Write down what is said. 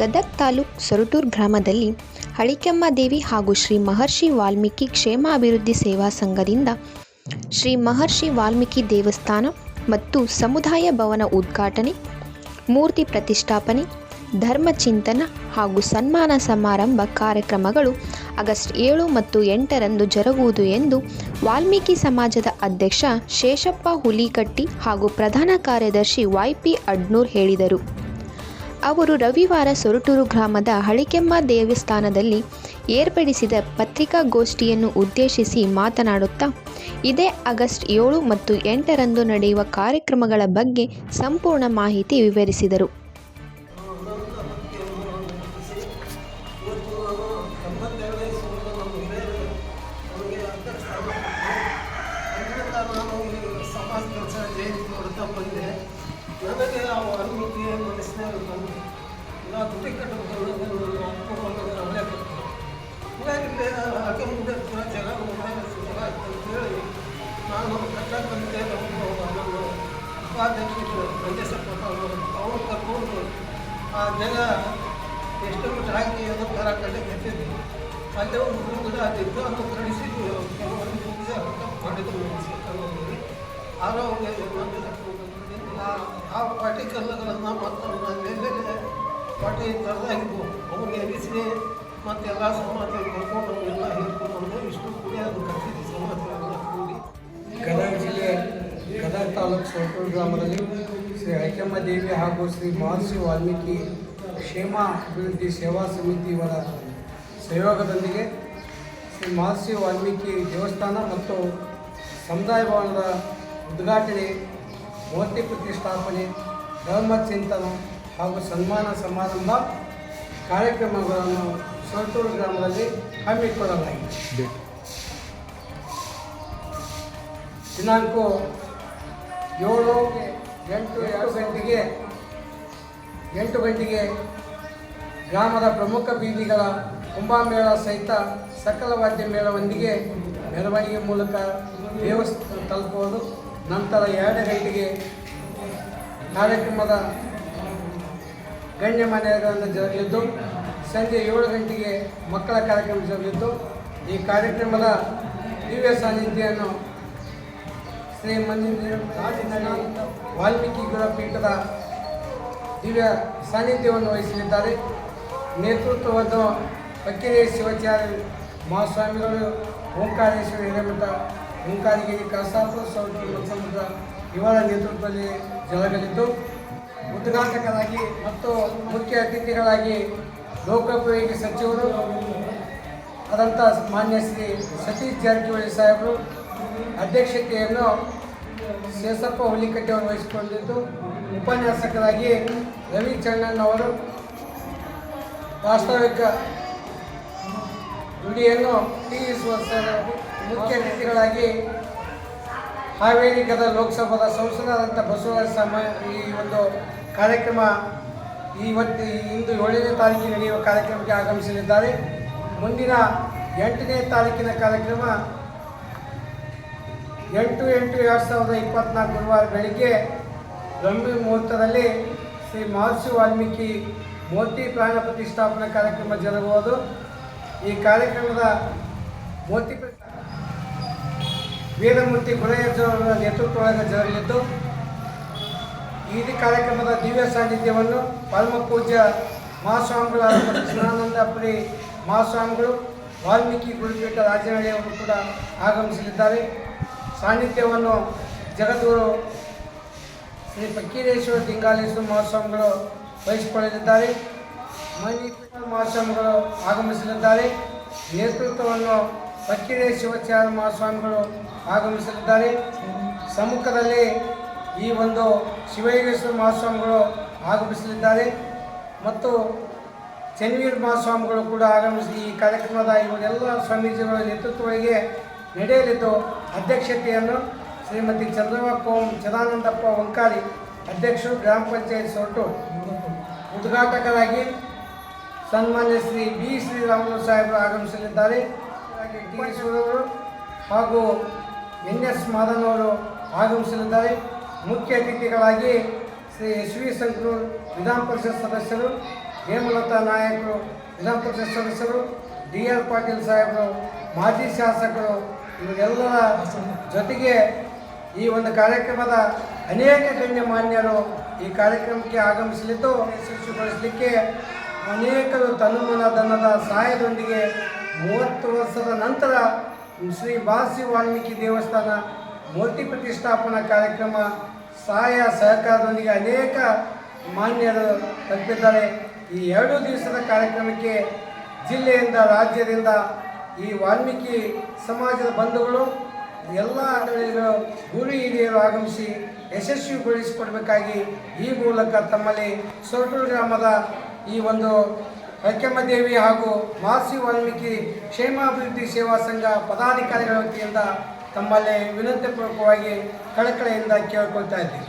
ಗದಗ್ ತಾಲೂಕ್ ಸೊರಟೂರು ಗ್ರಾಮದಲ್ಲಿ ಹಳಿಕೆಮ್ಮ ದೇವಿ ಹಾಗೂ ಶ್ರೀ ಮಹರ್ಷಿ ವಾಲ್ಮೀಕಿ ಕ್ಷೇಮಾಭಿವೃದ್ಧಿ ಸೇವಾ ಸಂಘದಿಂದ ಶ್ರೀ ಮಹರ್ಷಿ ವಾಲ್ಮೀಕಿ ದೇವಸ್ಥಾನ ಮತ್ತು ಸಮುದಾಯ ಭವನ ಉದ್ಘಾಟನೆ, ಮೂರ್ತಿ ಪ್ರತಿಷ್ಠಾಪನೆ, ಧರ್ಮ ಚಿಂತನ ಹಾಗೂ ಸನ್ಮಾನ ಸಮಾರಂಭ ಕಾರ್ಯಕ್ರಮಗಳು ಆಗಸ್ಟ್ 7 ಮತ್ತು 8ರಂದು ಜರುಗುವುದು ಎಂದು ವಾಲ್ಮೀಕಿ ಸಮಾಜದ ಅಧ್ಯಕ್ಷ ಶೇಷಪ್ಪ ಹುಲಿಕಟ್ಟಿ ಹಾಗೂ ಪ್ರಧಾನ ಕಾರ್ಯದರ್ಶಿ YP ಅಡ್ನೂರ್ ಹೇಳಿದರು. ಅವರು ರವಿವಾರ ಸೊರಟೂರು ಗ್ರಾಮದ ಹಳಿಕೆಮ್ಮ ದೇವಸ್ಥಾನದಲ್ಲಿ ಏರ್ಪಡಿಸಿದ ಪತ್ರಿಕಾಗೋಷ್ಠಿಯನ್ನು ಉದ್ದೇಶಿಸಿ ಮಾತನಾಡುತ್ತಾ, ಇದೇ ಆಗಸ್ಟ್ 7 ಮತ್ತು 8ರಂದು ನಡೆಯುವ ಕಾರ್ಯಕ್ರಮಗಳ ಬಗ್ಗೆ ಸಂಪೂರ್ಣ ಮಾಹಿತಿ ವಿವರಿಸಿದರು. ನನಗೆ ಆ ವಾಲ್ಮೀಕಿ ಮನಸ್ಸಿನಾಗ ಬಂದು ನಾ ದುಡ್ಡು ಕಟ್ಟಬೇಕು ಅವಲೇ ಕೊಡ್ತೀನಿ. ಹೀಗಾಗಿ ಹಾಗೆ ಮುಂದೆ ಜಾಗ ಅಂತೇಳಿ ನಾನು ಕಟ್ಟಕ್ಕೆ ಬಂದೆ. ನಮ್ಮ ಉಪಾಧ್ಯಕ್ಷರು ರಂಜೇಶಪ್ಪ ಅವರು ಕರ್ಕೊಂಡು ಆ ಜಾಗ ಎಷ್ಟು ಮೀಟರ್ ಹಾಕಿ ಅದಕ್ಕೆ ಥರ ಕಟ್ಟಕ್ಕೆ ಕಟ್ಟಿದ್ವಿ. ಅಲ್ಲೇ ಒಂದು ಗಿಡ ಆಗಿದ್ದು ಅದನ್ನು ಕಳಿಸಿದ್ವಿ. ಕೆಲವೊಂದು ದಿವಸ ಮಾಡಿದ್ರು ಆರೋ ಆ ಪಾಟಿ ಕಲ್ಲುಗಳನ್ನು ಮತ್ತು ಮೇಲೆ ಪಾಟಿ ತರದಾಗಿದ್ವು ಅವ್ರಿಗೆ ಎರಿಸಿ ಮತ್ತು ಎಲ್ಲ ಸಮಾಜ ಕರ್ಕೊಂಡು ಎಲ್ಲ ಹೇಳ್ಕೊಂಡು ಇಷ್ಟು ಕೂಡಿ ಅದು ಕಟ್ಟಿದ್ವಿ. ಸಮಾಜ ಕೂಡಿ ಗದಗ ಜಿಲ್ಲೆ ಗದಗ ತಾಲೂಕು ಸೊರಟೂರು ಗ್ರಾಮದಲ್ಲಿ ಶ್ರೀ ಹಳಿಕೆಮ್ಮ ದೇವಿ ಹಾಗೂ ಶ್ರೀ ಮಹರ್ಷಿ ವಾಲ್ಮೀಕಿ ಕ್ಷೇಮ ಅಭಿವೃದ್ಧಿ ಸೇವಾ ಸಮಿತಿ ಇವರ ಸಹಯೋಗದೊಂದಿಗೆ ಶ್ರೀ ಮಹರ್ಷಿ ವಾಲ್ಮೀಕಿ ದೇವಸ್ಥಾನ ಮತ್ತು ಸಮುದಾಯ ಭವನದ ಉದ್ಘಾಟನೆ, ಮೂರ್ತಿ ಪ್ರತಿಷ್ಠಾಪನೆ, ಧರ್ಮ ಚಿಂತನ ಹಾಗೂ ಸನ್ಮಾನ ಸಮಾರಂಭ ಕಾರ್ಯಕ್ರಮಗಳನ್ನು ಸೊರಟೂರು ಗ್ರಾಮದಲ್ಲಿ ಹಮ್ಮಿಕೊಳ್ಳಲಾಗಿದೆ. ದಿನಾಂಕ 8 ಗಂಟೆಗೆ ಗ್ರಾಮದ ಪ್ರಮುಖ ಬೀದಿಗಳ ಕುಂಭಮೇಳ ಸಹಿತ ಸಕಲ ವಾದ್ಯ ಮೇಳದೊಂದಿಗೆ ಮೆರವಣಿಗೆ ಮೂಲಕ ದೇವಸ್ಥಾನ ತಲುಪುವುದು. ನಂತರ 2 ಗಂಟೆಗೆ ಕಾರ್ಯಕ್ರಮದ ಗಣ್ಯಮಾನ್ಯಗಳನ್ನು ಜರುಗಲಿದ್ದು, ಸಂಜೆ 7 ಗಂಟೆಗೆ ಮಕ್ಕಳ ಕಾರ್ಯಕ್ರಮ ಜರುಗಲಿದ್ದು, ಈ ಕಾರ್ಯಕ್ರಮದ ದಿವ್ಯ ಸಾನ್ನಿಧ್ಯವನ್ನು ಶ್ರೀ ವಾಲ್ಮೀಕಿ ಗುರುಪೀಠದ ದಿವ್ಯ ಸಾನ್ನಿಧ್ಯವನ್ನು ವಹಿಸಲಿದ್ದಾರೆ. ನೇತೃತ್ವವನ್ನು ಫಕ್ಕೀರೆ ಶಿವಾಚಾರ್ಯ ಮಹಾಸ್ವಾಮಿಗಳು, ಓಂಕಾರೇಶ್ವರ ಹಿರೇಮಠ, ಓಂಕಾರಗಿರಿ ಕಳಸಾಪುರ, ಸೊರಟೂರು ಸಮುದ್ರ ಇವರ ನೇತೃತ್ವದಲ್ಲಿ ಜರುಗಲಿದ್ದು, ಉದ್ಘಾಟಕರಾಗಿ ಮತ್ತು ಮುಖ್ಯ ಅತಿಥಿಗಳಾಗಿ ಲೋಕೋಪಯೋಗಿ ಸಚಿವರು ಆದಂಥ ಮಾನ್ಯ ಶ್ರೀ ಸತೀಶ್ ಜಾರಕಿಹೊಳಿ ಸಾಹೇಬರು ಅಧ್ಯಕ್ಷತೆಯನ್ನು ಶೇಷಪ್ಪ ಹುಲಿಕಟ್ಟಿ ಅವರು ವಹಿಸಿಕೊಂಡಿದ್ದು, ಉಪನ್ಯಾಸಕರಾಗಿ ರವಿ ಚಣ್ಣನ್ ಅವರು ವಾಸ್ತವಿಕ ನುಡಿಯನ್ನು ತಿಳಿಸುವ ಮುಖ್ಯ ಅತಿಥಿಗಳಾಗಿ ಹಾವೇರಿ ಗದಗ ಲೋಕಸಭಾದ ಸಂಸದರಾದಂಥ ಬಸವರಾಜ ಈ ಒಂದು ಕಾರ್ಯಕ್ರಮ ಇಂದು 7ನೇ ತಾರೀಕಿಗೆ ನಡೆಯುವ ಕಾರ್ಯಕ್ರಮಕ್ಕೆ ಆಗಮಿಸಲಿದ್ದಾರೆ. ಮುಂದಿನ 8ನೇ ತಾರೀಕಿನ ಕಾರ್ಯಕ್ರಮ 8/8/2024 ಗುರುವಾರ ಬೆಳಿಗ್ಗೆ ಬ್ರಹ್ಮಿ ಮುಹೂರ್ತದಲ್ಲಿ ಶ್ರೀ ಮಹರ್ಷಿ ವಾಲ್ಮೀಕಿ ಮೂರ್ತಿ ಪ್ರಾಣ ಪ್ರತಿಷ್ಠಾಪನಾ ಕಾರ್ಯಕ್ರಮ ಜರುಗುವುದು. ಈ ಕಾರ್ಯಕ್ರಮದ ಮೂರ್ತಿ ವೇದಮೂರ್ತಿ ಗುಣಯಜ್ಜವರ ನೇತೃತ್ವದಲ್ಲಿ ಜರುಗಲಿದ್ದು, ಈ ಕಾರ್ಯಕ್ರಮದ ದಿವ್ಯ ಸಾನ್ನಿಧ್ಯವನ್ನು ಪರಮ ಪೂಜ್ಯ ಮಹಾಸ್ವಾಮಿಗಳಾದ ಕೃಷ್ಣಾನಂದಪುರಿ ಮಹಾಸ್ವಾಮಿಗಳು, ವಾಲ್ಮೀಕಿ ಗುರುಪೀಠ ರಾಜನಹಳ್ಳಿಯವರು ಕೂಡ ಆಗಮಿಸಲಿದ್ದಾರೆ. ಸಾನ್ನಿಧ್ಯವನ್ನು ಜಗದ್ಗುರು ಶ್ರೀ ಫಕ್ಕೀರೇಶ್ವರ ದಿಂಗಾಲೇಶ್ವರ ಮಹಾಸ್ವಾಮಿಗಳು ವಹಿಸಿಕೊಳ್ಳಲಿದ್ದಾರೆ. ಮಣಿಪುರ ಮಹಾಸ್ವಾಮಿಗಳು ಆಗಮಿಸಲಿದ್ದಾರೆ. ನೇತೃತ್ವವನ್ನು ಫಕ್ಕೀರೆ ಶಿವಾಚಾರ್ಯ ಮಹಾಸ್ವಾಮಿಗಳು ಆಗಮಿಸಲಿದ್ದಾರೆ. ಸಮ್ಮುಖದಲ್ಲಿ ಈ ಒಂದು ಶಿವಯೋಗೇಶ್ವರ ಮಹಾಸ್ವಾಮಿಗಳು ಆಗಮಿಸಲಿದ್ದಾರೆ ಮತ್ತು ಚನ್ನವೀರ ಮಹಾಸ್ವಾಮಿಗಳು ಕೂಡ ಆಗಮಿಸಿ ಈ ಕಾರ್ಯಕ್ರಮದ ಇವರೆಲ್ಲ ಸ್ವಾಮೀಜಿಗಳ ನೇತೃತ್ವಗಳಿಗೆ ನಡೆಯಲಿದ್ದು, ಅಧ್ಯಕ್ಷತೆಯನ್ನು ಶ್ರೀಮತಿ ಚಂದ್ರಮ್ಮ ಚಿದಾನಂದಪ್ಪ ವಂಕಾರಿ, ಅಧ್ಯಕ್ಷರು, ಗ್ರಾಮ ಪಂಚಾಯತ್ ಸೊರಟೂರು. ಉದ್ಘಾಟಕರಾಗಿ ಸನ್ಮಾನ್ಯ ಶ್ರೀ ಬಿ ಶ್ರೀರಾಮುಲು ಸಾಹೇಬರು ಆಗಮಿಸಲಿದ್ದಾರೆ. ಟಿ ಈಶ್ವರವರು ಹಾಗೂ NS ಮಾದನ್ ಅವರು ಆಗಮಿಸಲಿದ್ದಾರೆ. ಮುಖ್ಯ ಅತಿಥಿಗಳಾಗಿ ಶ್ರೀ SV ಸಂಕನೂರು ವಿಧಾನ ಪರಿಷತ್ ಸದಸ್ಯರು ಹೇಮಲತಾ ನಾಯಕರು, ವಿಧಾನ ಪರಿಷತ್ ಸದಸ್ಯರು, DR ಪಾಟೀಲ್ ಸಾಹೇಬರು, ಮಾಜಿ ಶಾಸಕರು ಇವರೆಲ್ಲರ ಜೊತೆಗೆ ಈ ಒಂದು ಕಾರ್ಯಕ್ರಮದ ಅನೇಕ ಗಣ್ಯಮಾನ್ಯರು ಈ ಕಾರ್ಯಕ್ರಮಕ್ಕೆ ಆಗಮಿಸಲಿದ್ದು ಯಶಸ್ವಿಗೊಳಿಸಲಿಕ್ಕೆ ಅನೇಕರು ತನುಮನ ಧನದ ಸಹಾಯದೊಂದಿಗೆ 30 ವರ್ಷದ ನಂತರ ಶ್ರೀ ಮಹರ್ಷಿ ವಾಲ್ಮೀಕಿ ದೇವಸ್ಥಾನ ಮೂರ್ತಿ ಪ್ರತಿಷ್ಠಾಪನಾ ಕಾರ್ಯಕ್ರಮ ಸಹಾಯ ಸಹಕಾರದೊಂದಿಗೆ ಅನೇಕ ಮಾನ್ಯರು ತಲುಪಿದ್ದಾರೆ. ಈ 2 ದಿವಸದ ಕಾರ್ಯಕ್ರಮಕ್ಕೆ ಜಿಲ್ಲೆಯಿಂದ ರಾಜ್ಯದಿಂದ ಈ ವಾಲ್ಮೀಕಿ ಸಮಾಜದ ಬಂಧುಗಳು ಎಲ್ಲ ಆಡಳಿತಗಳು ಗುರು ಹಿರಿಯರು ಆಗಮಿಸಿ ಯಶಸ್ವಿಗೊಳಿಸಿಕೊಡಬೇಕಾಗಿ ಈ ಮೂಲಕ ತಮ್ಮಲ್ಲಿ ಸೊರಟೂರು ಗ್ರಾಮದ ಈ ಒಂದು ಹಳಿಕೆಮ್ಮದೇವಿ ಹಾಗೂ ಮಹರ್ಷಿ ವಾಲ್ಮೀಕಿ ಕ್ಷೇಮಾಭಿವೃದ್ಧಿ ಸೇವಾ ಸಂಘ ಪದಾಧಿಕಾರಿಗಳ ವತಿಯಿಂದ ತಮ್ಮಲ್ಲಿ ವಿನಂತಿಪೂರ್ವಕವಾಗಿ ಕಳಕಳಿಯಿಂದ ಕೇಳಿಕೊಳ್ತಾ ಇದ್ದೀವಿ.